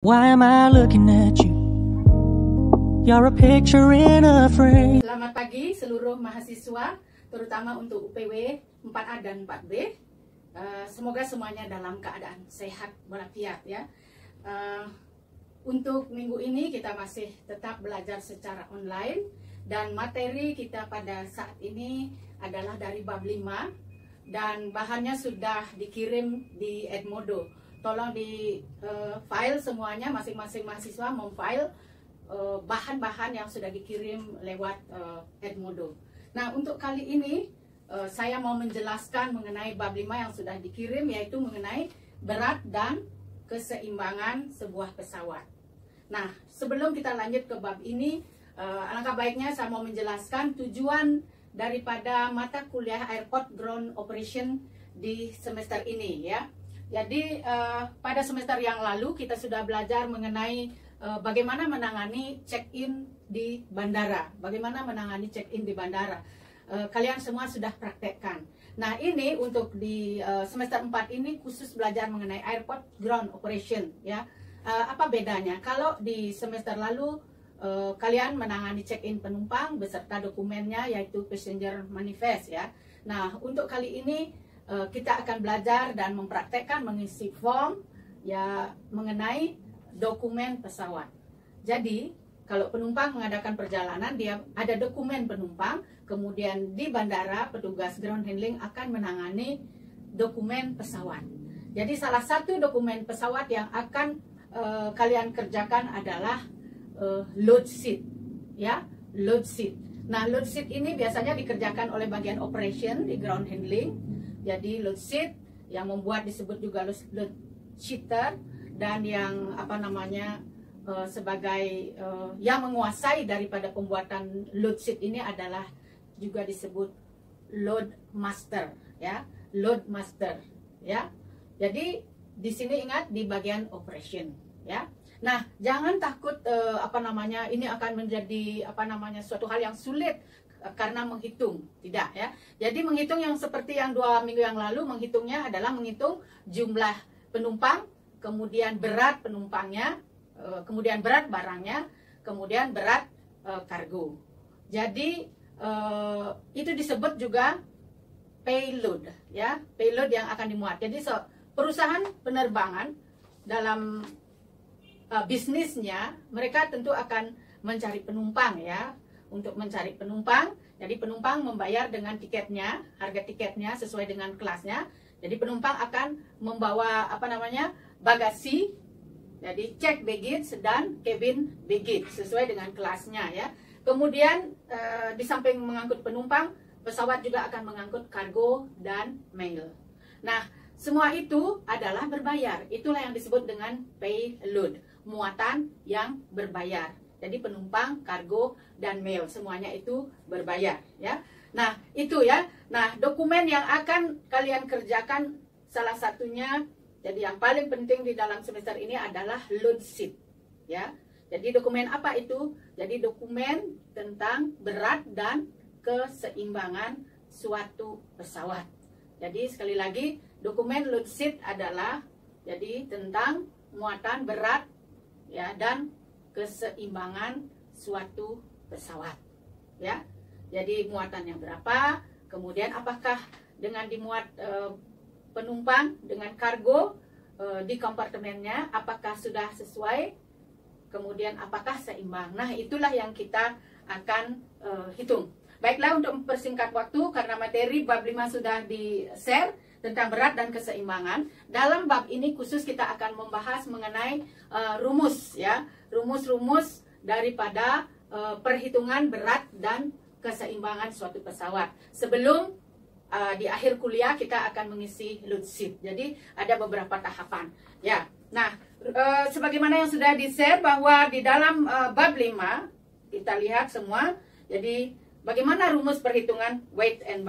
Why am I looking at you? You're a picture in a frame. Selamat pagi seluruh mahasiswa, terutama untuk UPW 4A dan 4B. Semoga semuanya dalam keadaan sehat walafiat ya. Untuk minggu ini kita masih tetap belajar secara online dan materi kita pada saat ini adalah dari bab 5 dan bahannya sudah dikirim di Edmodo. Tolong di file semuanya, masing-masing mahasiswa memfile bahan-bahan yang sudah dikirim lewat Edmodo. Nah, untuk kali ini saya mau menjelaskan mengenai bab 5 yang sudah dikirim, yaitu mengenai berat dan keseimbangan sebuah pesawat. Nah, sebelum kita lanjut ke bab ini, alangkah baiknya saya mau menjelaskan tujuan daripada mata kuliah Airport Ground Operation di semester ini ya. Jadi pada semester yang lalu kita sudah belajar mengenai bagaimana menangani check-in di bandara. Bagaimana menangani check-in di bandara. Kalian semua sudah praktekkan. Nah, ini untuk di semester 4 ini khusus belajar mengenai Airport Ground Operation ya. Apa bedanya? Kalau di semester lalu kalian menangani check-in penumpang beserta dokumennya, yaitu passenger manifest ya. Nah, untuk kali ini kita akan belajar dan mempraktekkan mengisi form ya mengenai dokumen pesawat. Jadi kalau penumpang mengadakan perjalanan, dia ada dokumen penumpang, kemudian di bandara petugas ground handling akan menangani dokumen pesawat. Jadi salah satu dokumen pesawat yang akan kalian kerjakan adalah load sheet ya, load sheet. Nah, load sheet ini biasanya dikerjakan oleh bagian operation di ground handling. Jadi load sheet yang membuat disebut juga load sheeter, dan yang sebagai yang menguasai daripada pembuatan load sheet ini adalah juga disebut load master ya, load master ya. Jadi di sini ingat di bagian operation ya. Nah, jangan takut ini akan menjadi suatu hal yang sulit karena menghitung, tidak ya. Jadi menghitung yang seperti yang 2 minggu yang lalu, menghitungnya adalah menghitung jumlah penumpang, kemudian berat penumpangnya, kemudian berat barangnya, kemudian berat kargo. Jadi itu disebut juga payload ya, payload yang akan dimuat. Jadi perusahaan penerbangan dalam bisnisnya mereka tentu akan mencari penumpang ya. Untuk mencari penumpang, jadi penumpang membayar dengan tiketnya, harga tiketnya sesuai dengan kelasnya. Jadi penumpang akan membawa bagasi, jadi check baggage dan cabin baggage sesuai dengan kelasnya ya. Kemudian di samping mengangkut penumpang, pesawat juga akan mengangkut kargo dan mail. Nah, semua itu adalah berbayar. Itulah yang disebut dengan payload, muatan yang berbayar. Jadi penumpang, kargo, dan mail semuanya itu berbayar ya. Nah, itu ya. Nah, dokumen yang akan kalian kerjakan salah satunya, jadi yang paling penting di dalam semester ini adalah load sheet ya. Jadi dokumen apa itu? Jadi dokumen tentang berat dan keseimbangan suatu pesawat. Jadi sekali lagi, dokumen load sheet adalah jadi tentang muatan berat ya dan keseimbangan suatu pesawat ya. Jadi muatannya berapa, kemudian apakah dengan dimuat penumpang dengan kargo di kompartemennya apakah sudah sesuai, kemudian apakah seimbang. Nah, itulah yang kita akan hitung. Baiklah, untuk mempersingkat waktu karena materi bab 5 sudah di-share tentang berat dan keseimbangan. Dalam bab ini khusus kita akan membahas mengenai rumus ya, rumus-rumus daripada perhitungan berat dan keseimbangan suatu pesawat. Sebelum di akhir kuliah kita akan mengisi load sheet. Jadi ada beberapa tahapan ya. Nah, sebagaimana yang sudah di-share bahwa di dalam bab 5 kita lihat semua. Jadi bagaimana rumus perhitungan weight and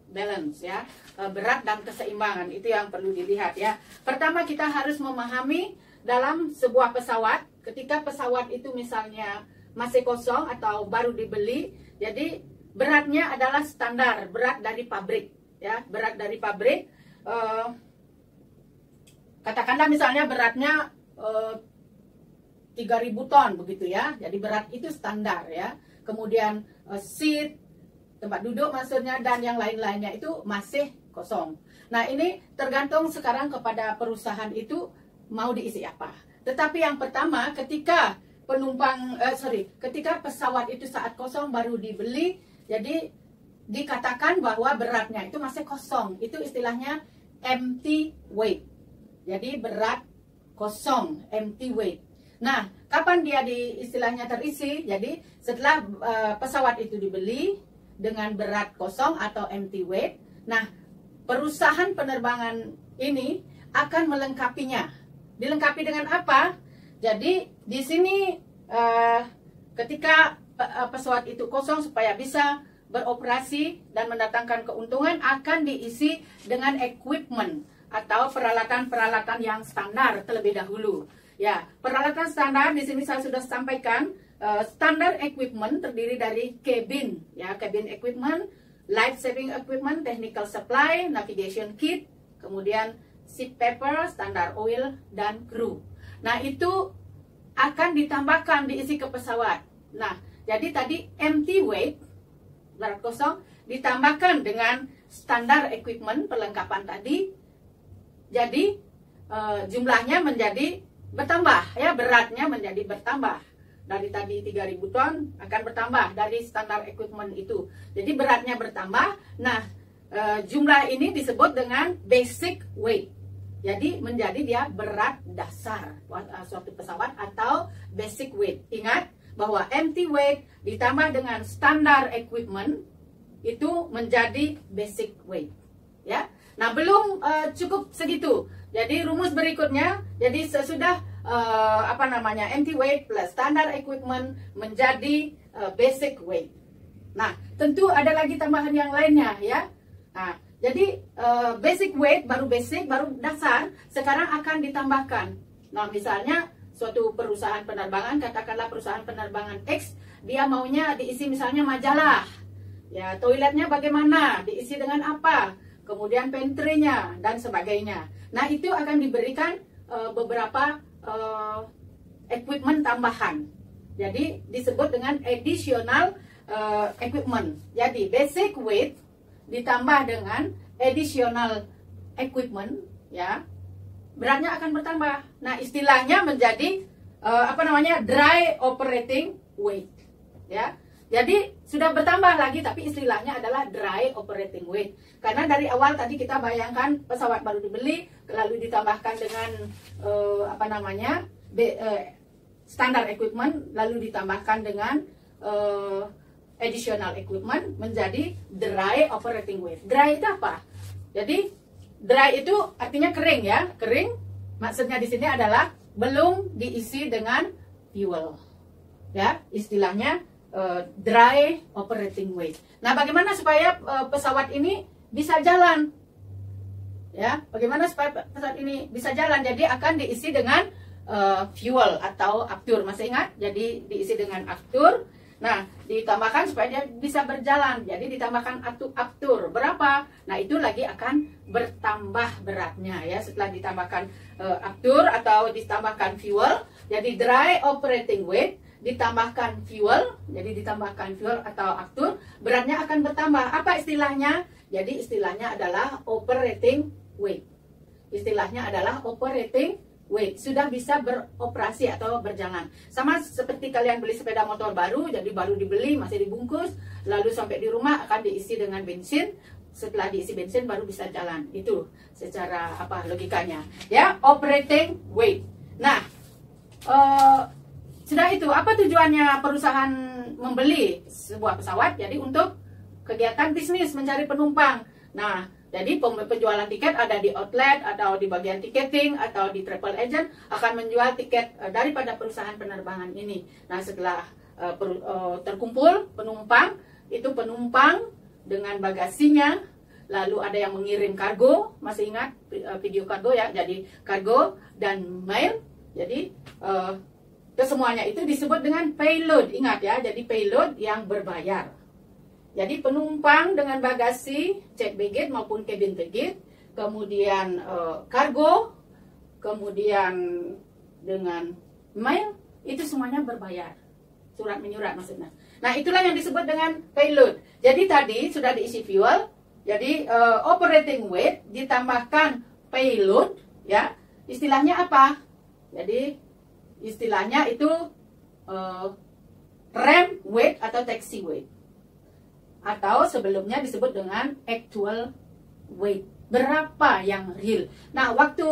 balance ya, berat dan keseimbangan, itu yang perlu dilihat ya. Pertama, kita harus memahami dalam sebuah pesawat, ketika pesawat itu misalnya masih kosong atau baru dibeli, jadi beratnya adalah standar berat dari pabrik ya, berat dari pabrik. Katakanlah misalnya beratnya 3000 ton begitu ya. Jadi berat itu standar ya. Kemudian seat, tempat duduk maksudnya, dan yang lain-lainnya itu masih kosong. Nah, ini tergantung sekarang kepada perusahaan itu mau diisi apa. Tetapi yang pertama, ketika ketika pesawat itu saat kosong baru dibeli, jadi dikatakan bahwa beratnya itu masih kosong. Itu istilahnya empty weight. Jadi berat kosong, empty weight. Nah, kapan dia istilahnya terisi? Jadi setelah pesawat itu dibeli dengan berat kosong atau empty weight, nah perusahaan penerbangan ini akan melengkapinya. Dilengkapi dengan apa? Jadi di sini ketika pesawat itu kosong supaya bisa beroperasi dan mendatangkan keuntungan, akan diisi dengan equipment atau peralatan-peralatan yang standar terlebih dahulu. Ya, peralatan standar di sini saya sudah sampaikan. Standar equipment terdiri dari cabin, ya, cabin equipment, life saving equipment, technical supply, navigation kit, kemudian seat paper, standar oil, dan kru. Nah, itu akan ditambahkan diisi ke pesawat. Nah, jadi tadi empty weight, berat kosong, ditambahkan dengan standar equipment, perlengkapan tadi. Jadi jumlahnya menjadi bertambah, ya, beratnya menjadi bertambah. Dari tadi 3000 ton akan bertambah dari standar equipment itu. Jadi beratnya bertambah. Nah, jumlah ini disebut dengan basic weight. Jadi menjadi dia berat dasar suatu pesawat atau basic weight. Ingat bahwa empty weight ditambah dengan standar equipment itu menjadi basic weight. Ya. Nah, belum cukup segitu. Jadi rumus berikutnya, jadi sesudah empty weight plus standar equipment menjadi basic weight. Nah, tentu ada lagi tambahan yang lainnya ya. Nah, jadi basic weight baru dasar, sekarang akan ditambahkan. Nah, misalnya suatu perusahaan penerbangan, katakanlah perusahaan penerbangan X, dia maunya diisi misalnya majalah. Ya, toiletnya bagaimana? Diisi dengan apa? Kemudian pantry-nya dan sebagainya. Nah, itu akan diberikan beberapa equipment tambahan. Jadi disebut dengan additional equipment. Jadi basic weight ditambah dengan additional equipment, ya, beratnya akan bertambah. Nah, istilahnya menjadi dry operating weight, ya. Jadi sudah bertambah lagi, tapi istilahnya adalah dry operating weight. Karena dari awal tadi kita bayangkan pesawat baru dibeli, lalu ditambahkan dengan standar equipment, lalu ditambahkan dengan additional equipment, menjadi dry operating weight. Dry itu apa? Jadi dry itu artinya kering, ya. Kering maksudnya di sini adalah belum diisi dengan fuel. Ya, istilahnya dry operating weight. Nah, bagaimana supaya pesawat ini bisa jalan? Ya, bagaimana supaya pesawat ini bisa jalan? Jadi akan diisi dengan fuel atau aftur. Masih ingat? Jadi diisi dengan aftur. Nah, ditambahkan supaya dia bisa berjalan. Jadi ditambahkan aftur. Berapa? Nah, itu lagi akan bertambah beratnya, ya. Setelah ditambahkan aftur atau ditambahkan fuel, jadi dry operating weight ditambahkan fuel, jadi ditambahkan fuel atau aftur, beratnya akan bertambah. Apa istilahnya? Jadi istilahnya adalah operating weight. Istilahnya adalah operating weight. Sudah bisa beroperasi atau berjalan. Sama seperti kalian beli sepeda motor baru, jadi baru dibeli, masih dibungkus, lalu sampai di rumah akan diisi dengan bensin. Setelah diisi bensin baru bisa jalan. Itu secara logikanya. Ya, operating weight. Nah, sudah itu, apa tujuannya perusahaan membeli sebuah pesawat? Jadi untuk kegiatan bisnis, mencari penumpang. Nah, jadi penjualan tiket ada di outlet, atau di bagian tiketing, atau di travel agent akan menjual tiket daripada perusahaan penerbangan ini. Nah, setelah terkumpul penumpang, itu penumpang dengan bagasinya, lalu ada yang mengirim kargo, masih ingat video kargo, ya? Jadi kargo dan mail. Jadi kesemuanya itu disebut dengan payload. Ingat, ya, jadi payload yang berbayar. Jadi penumpang dengan bagasi, check baggage maupun cabin baggage, kemudian kargo, kemudian dengan mail, itu semuanya berbayar. Surat menyurat maksudnya. Nah, itulah yang disebut dengan payload. Jadi tadi sudah diisi fuel, jadi operating weight ditambahkan payload, ya. Istilahnya apa? Jadi istilahnya itu ram weight atau taxi weight. Atau sebelumnya disebut dengan actual weight. Berapa yang real? Nah, waktu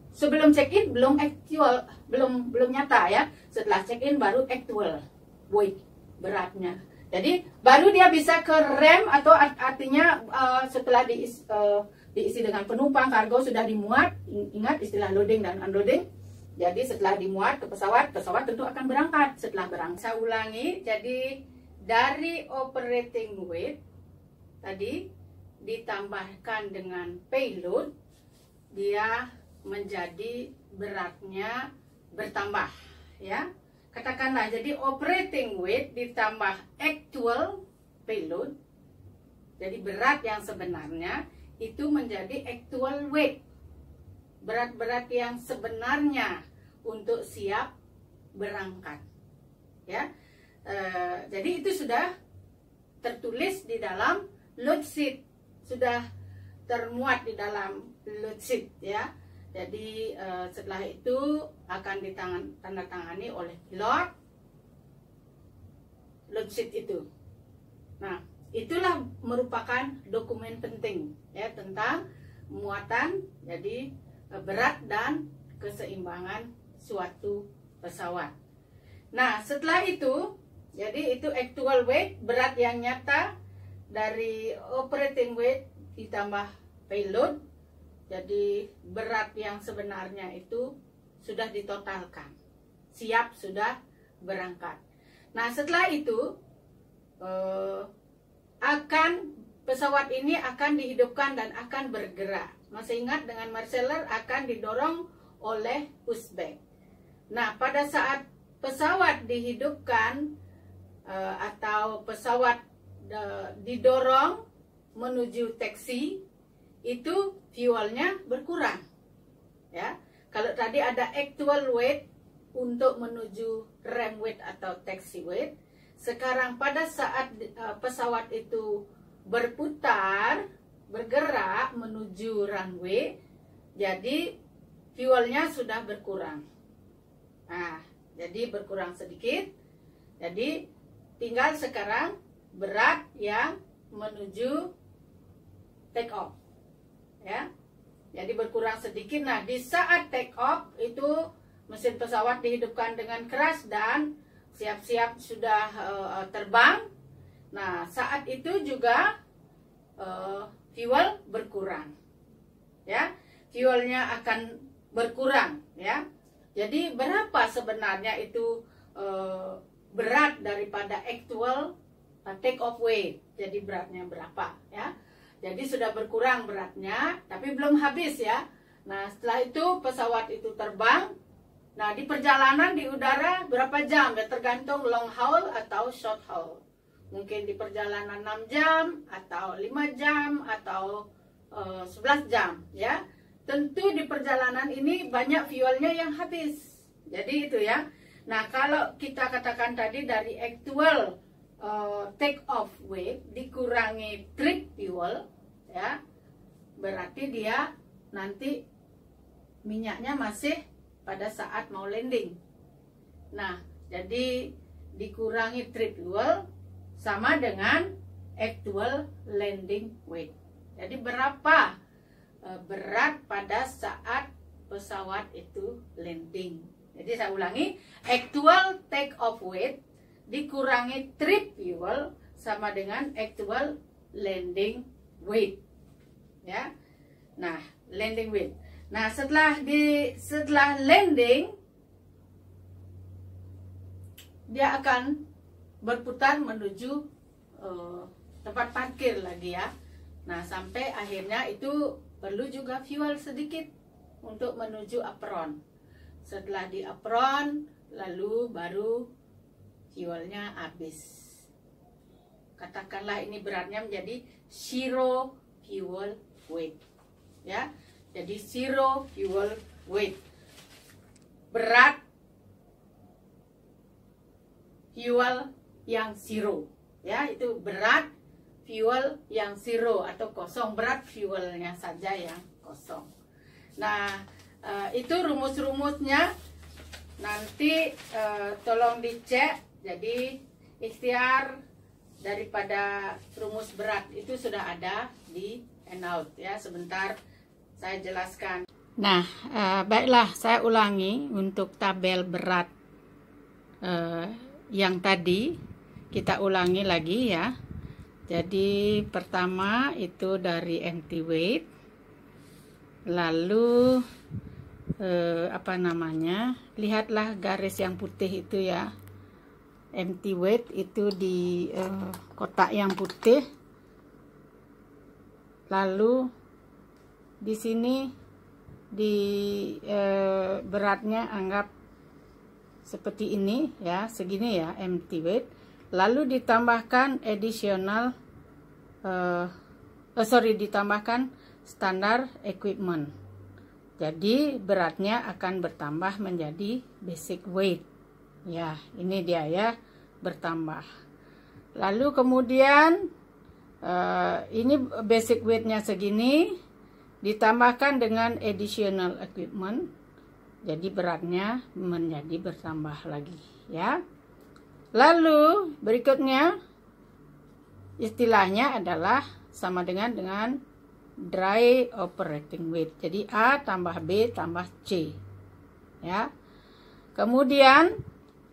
sebelum check-in belum actual, belum nyata ya. Setelah check-in baru actual weight, beratnya. Jadi baru dia bisa ke rem, atau artinya setelah diisi dengan penumpang, kargo sudah dimuat. Ingat istilah loading dan unloading. Jadi setelah dimuat ke pesawat, pesawat tentu akan berangkat. Setelah berangkat, saya ulangi. Jadi dari operating weight tadi ditambahkan dengan payload, dia menjadi beratnya bertambah, ya. Katakanlah jadi operating weight ditambah actual payload, jadi berat yang sebenarnya itu menjadi actual weight, berat-berat yang sebenarnya untuk siap berangkat, ya. Jadi itu sudah tertulis di dalam load sheet, sudah termuat di dalam load sheet, ya. Jadi setelah itu akan ditandatangani oleh pilot load sheet itu. Nah, itulah merupakan dokumen penting ya tentang muatan, jadi berat dan keseimbangan suatu pesawat. Nah, setelah itu, jadi itu actual weight, berat yang nyata dari operating weight ditambah payload. Jadi berat yang sebenarnya itu sudah ditotalkan, siap sudah berangkat. Nah, setelah itu pesawat ini akan dihidupkan dan akan bergerak. Masih ingat dengan Marseller akan didorong oleh pushback. Nah, pada saat pesawat dihidupkan atau pesawat didorong menuju taksi, itu fuelnya berkurang, ya. Kalau tadi ada actual weight untuk menuju ram weight atau taxi weight, sekarang pada saat pesawat itu berputar, bergerak menuju runway, jadi fuelnya sudah berkurang. Nah, jadi berkurang sedikit. Jadi tinggal sekarang berat yang menuju take off. Ya, jadi berkurang sedikit. Nah, di saat take off itu mesin pesawat dihidupkan dengan keras dan siap-siap sudah terbang. Nah, saat itu juga fuel berkurang, ya, fuelnya akan berkurang, ya. Jadi berapa sebenarnya itu berat daripada actual take off weight? Jadi beratnya berapa, ya? Jadi sudah berkurang beratnya, tapi belum habis ya. Nah, setelah itu pesawat itu terbang. Nah, di perjalanan di udara berapa jam? Ya, tergantung long haul atau short haul. Mungkin di perjalanan 6 jam, atau 5 jam, atau 11 jam, ya. Tentu di perjalanan ini banyak fuelnya yang habis. Jadi itu ya. Nah, kalau kita katakan tadi dari actual take off weight dikurangi trip fuel, ya, berarti dia nanti minyaknya masih pada saat mau landing. Nah, jadi dikurangi trip fuel sama dengan actual landing weight. Jadi berapa berat pada saat pesawat itu landing. Jadi saya ulangi, actual take off weight dikurangi trip fuel sama dengan actual landing weight, ya. Nah, landing weight. Nah, setelah landing, dia akan berputar menuju tempat parkir lagi ya. Nah, sampai akhirnya itu perlu juga fuel sedikit untuk menuju apron. Setelah di apron, lalu baru fuelnya habis. Katakanlah ini beratnya menjadi zero fuel weight, ya. Jadi zero fuel weight, berat fuel yang zero. Ya, itu berat fuel yang zero atau kosong, berat fuelnya saja yang kosong. Nah, itu rumus-rumusnya nanti tolong dicek. Jadi ikhtiar daripada rumus berat itu sudah ada di handout ya. Sebentar saya jelaskan. Nah, baiklah, saya ulangi untuk tabel berat yang tadi, kita ulangi lagi ya. Jadi pertama itu dari empty weight, lalu lihatlah garis yang putih itu ya, empty weight itu di kotak yang putih, lalu di sini di beratnya anggap seperti ini ya, segini ya, empty weight, lalu ditambahkan additional ditambahkan standar equipment. Jadi beratnya akan bertambah menjadi basic weight ya, ini dia ya, bertambah. Lalu kemudian ini basic weightnya segini, ditambahkan dengan additional equipment, jadi beratnya menjadi bertambah lagi ya. Lalu berikutnya istilahnya adalah sama dengan dry operating weight. Jadi A tambah B tambah C ya. Kemudian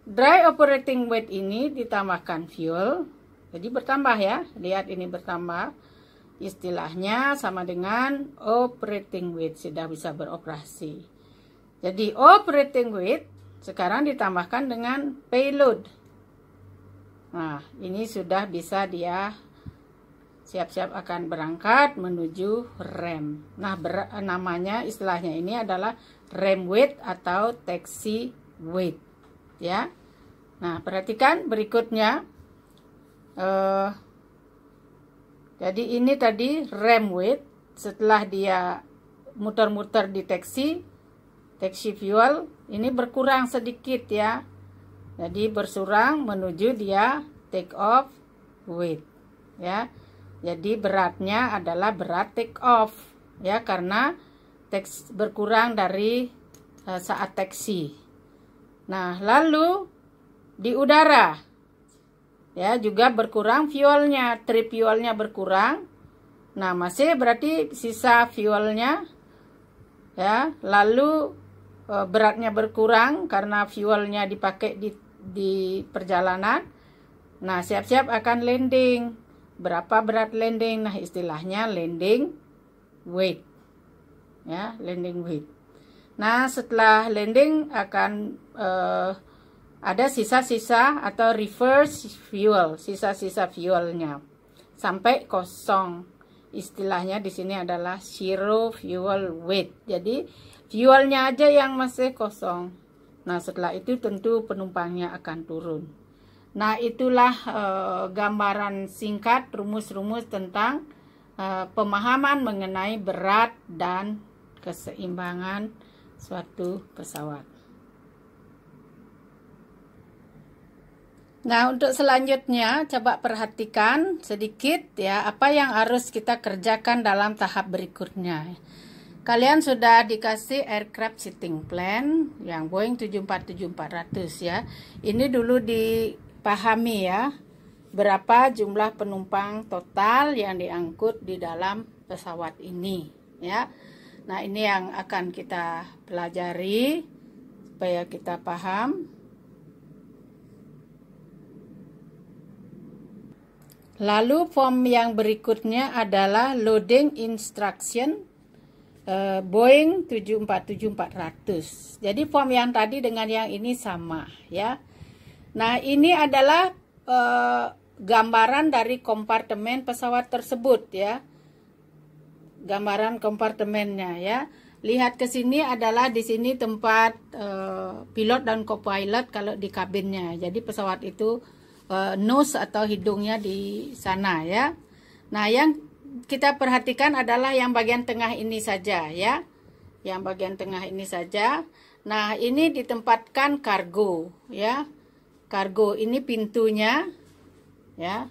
dry operating weight ini ditambahkan fuel, jadi bertambah ya. Lihat ini bertambah. Istilahnya sama dengan operating weight, sudah bisa beroperasi. Jadi operating weight sekarang ditambahkan dengan payload. Nah, ini sudah bisa dia siap-siap akan berangkat menuju rem. Nah, namanya istilahnya ini adalah rem weight atau taxi weight ya. Nah, perhatikan berikutnya. Jadi ini tadi rem weight, setelah dia muter-muter di taxi fuel, ini berkurang sedikit ya. Jadi bersurang menuju dia take off weight ya. Jadi beratnya adalah berat take off ya, karena berkurang dari saat taxi. Nah, lalu di udara ya juga berkurang fuelnya, trip fuelnya berkurang. Nah, masih berarti sisa fuelnya ya. Lalu beratnya berkurang karena fuelnya dipakai di perjalanan. Nah, siap-siap akan landing. Berapa berat landing? Nah, istilahnya landing weight ya, landing weight. Nah, setelah landing akan ada sisa-sisa atau reverse fuel, sisa-sisa fuelnya sampai kosong. Istilahnya di sini adalah zero fuel weight. Jadi fuelnya aja yang masih kosong. Nah, setelah itu tentu penumpangnya akan turun. Nah, itulah gambaran singkat rumus-rumus tentang pemahaman mengenai berat dan keseimbangan suatu pesawat. Nah, untuk selanjutnya coba perhatikan sedikit ya apa yang harus kita kerjakan dalam tahap berikutnya. Kalian sudah dikasih aircraft seating plan yang Boeing 747-400 ya. Ini dulu dipahami ya, berapa jumlah penumpang total yang diangkut di dalam pesawat ini ya. Nah, ini yang akan kita pelajari supaya kita paham. Lalu form yang berikutnya adalah loading instruction Boeing 747-400. Jadi form yang tadi dengan yang ini sama ya. Nah, ini adalah gambaran dari kompartemen pesawat tersebut ya. Gambaran kompartemennya ya. Lihat ke sini adalah di sini tempat pilot dan co-pilot kalau di kabinnya. Jadi pesawat itu nose atau hidungnya di sana ya. Nah, yang kita perhatikan adalah yang bagian tengah ini saja ya. Yang bagian tengah ini saja. Nah, ini ditempatkan kargo ya. kargo. Ini pintunya ya.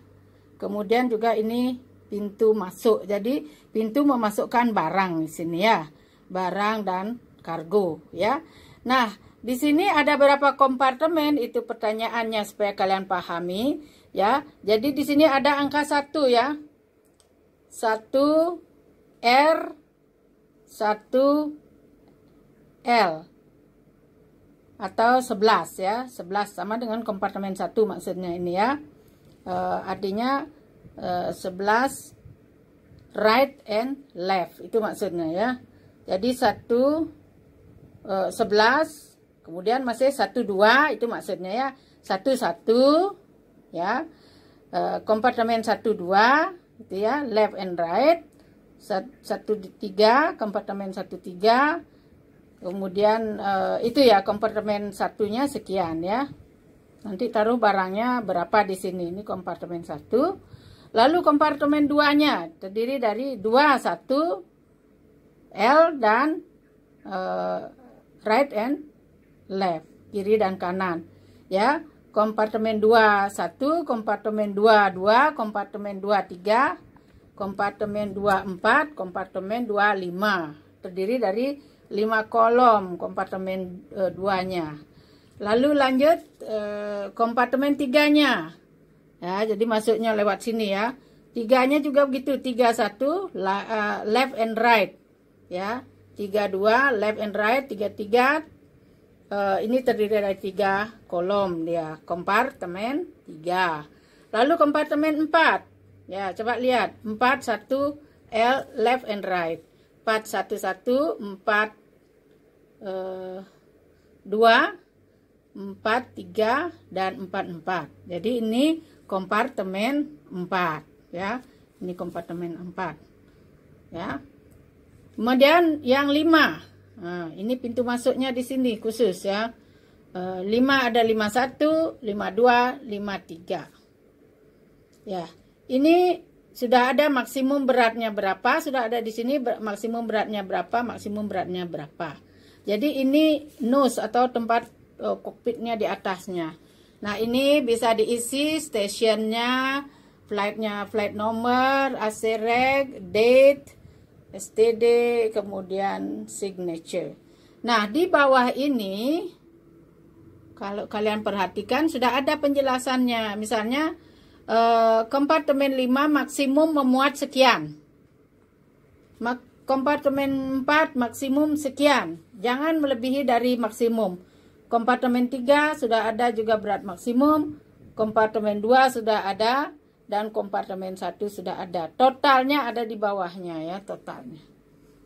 Kemudian juga ini pintu masuk. Jadi pintu memasukkan barang di sini ya. Barang dan kargo ya. Nah, di sini ada berapa kompartemen, itu pertanyaannya supaya kalian pahami ya. Jadi di sini ada angka 1 ya. 1 R 1 L atau 11 ya. 11 sama dengan kompartemen 1 maksudnya ini ya. Artinya 11 right and left itu maksudnya ya. Jadi 11 kemudian masih 1 2 itu maksudnya ya. 1 1 ya. Kompartemen 1 2 itu ya, left and right. 1 3 kompartemen 1 3. Kemudian itu ya kompartemen satunya sekian ya. Nanti taruh barangnya berapa di sini. Ini kompartemen 1. Lalu kompartemen 2-nya terdiri dari 2 1 L dan right and left, kiri dan kanan. Ya, kompartemen 2 1, kompartemen 2 2, kompartemen 2 3, kompartemen 2 4, kompartemen 2 5. Terdiri dari 5 kolom kompartemen 2-nya. Lalu lanjut kompartemen 3-nya. Ya, jadi masuknya lewat sini ya. 3-nya juga begitu, 3 1 left and right. Ya, 3 2 left and right, 3 3. Ini terdiri dari 3 kolom dia, kompartemen 3. Lalu kompartemen 4. Ya, coba lihat. 4 1 L left and right. 4 1 1 4 2 4 3 dan 4 4. Jadi ini kompartemen 4 ya. Ini kompartemen 4. Ya. Kemudian yang 5. Nah, ini pintu masuknya di sini khusus ya. 5 ada 51, 52, 53. Ya. Ini sudah ada maksimum beratnya berapa, sudah ada di sini maksimum beratnya berapa, maksimum beratnya berapa. Jadi ini nose atau tempat kokpitnya di atasnya. Nah, ini bisa diisi stationnya, flightnya, flight nomor, AC reg, date, STD, kemudian signature. Nah, di bawah ini kalau kalian perhatikan sudah ada penjelasannya. Misalnya kompartemen 5 maksimum memuat sekian. Kompartemen 4 maksimum sekian. Jangan melebihi dari maksimum. Kompartemen 3 sudah ada juga berat maksimum. Kompartemen 2 sudah ada. Dan kompartemen 1 sudah ada. Totalnya ada di bawahnya ya, totalnya.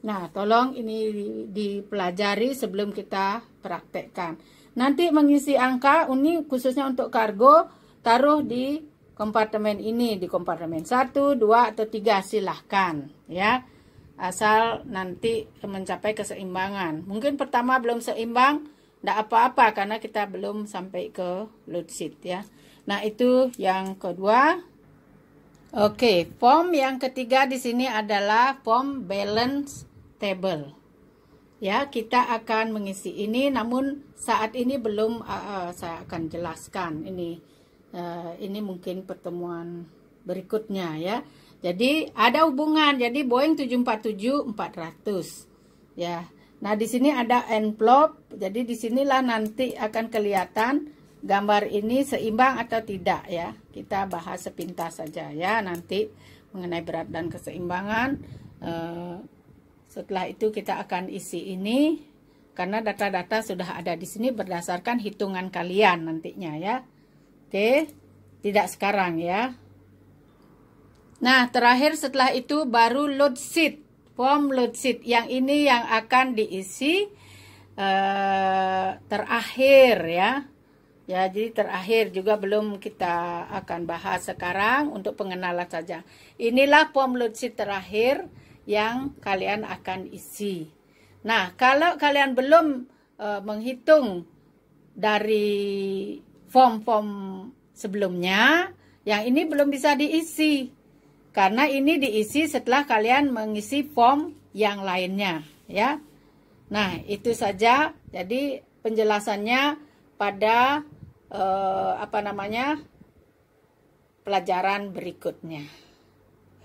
Nah, tolong ini dipelajari sebelum kita praktekkan. Nanti mengisi angka, ini khususnya untuk kargo, taruh di kompartemen ini, di kompartemen 1, 2, atau 3 silahkan ya. Asal nanti mencapai keseimbangan. Mungkin pertama belum seimbang, tidak apa-apa karena kita belum sampai ke load sheet ya. Nah, itu yang kedua. Oke, form yang ketiga di sini adalah form balance table. Ya, kita akan mengisi ini, namun saat ini belum saya akan jelaskan ini. Ini mungkin pertemuan berikutnya ya. Jadi ada hubungan. Jadi Boeing 747-400 ya. Nah, di sini ada envelope. Jadi disinilah nanti akan kelihatan gambar ini seimbang atau tidak ya. Kita bahas sepintas saja ya nanti mengenai berat dan keseimbangan. Setelah itu kita akan isi ini karena data-data sudah ada di sini berdasarkan hitungan kalian nantinya ya. Oke, tidak sekarang ya. Nah, terakhir setelah itu baru load sheet, form load sheet. Yang ini yang akan diisi terakhir ya. Ya, jadi terakhir juga belum kita akan bahas sekarang untuk pengenalan saja. Inilah form load sheet terakhir yang kalian akan isi. Nah, kalau kalian belum menghitung dari form-form sebelumnya, yang ini belum bisa diisi. Karena ini diisi setelah kalian mengisi form yang lainnya, ya. Nah, itu saja. Jadi penjelasannya pada pelajaran berikutnya.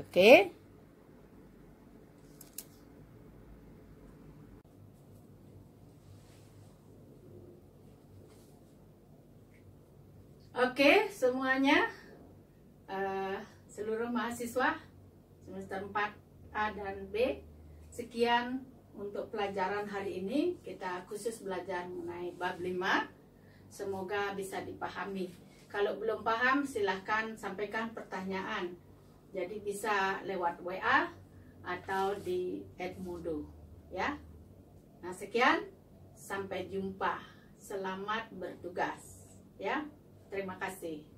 Oke. Oke, semuanya, seluruh mahasiswa semester 4A dan B, sekian untuk pelajaran hari ini. Kita khusus belajar mengenai bab 5. Semoga bisa dipahami. Kalau belum paham, silahkan sampaikan pertanyaan. Jadi bisa lewat WA atau di Edmodo, ya. Nah, sekian, sampai jumpa. Selamat bertugas, ya. Terima kasih.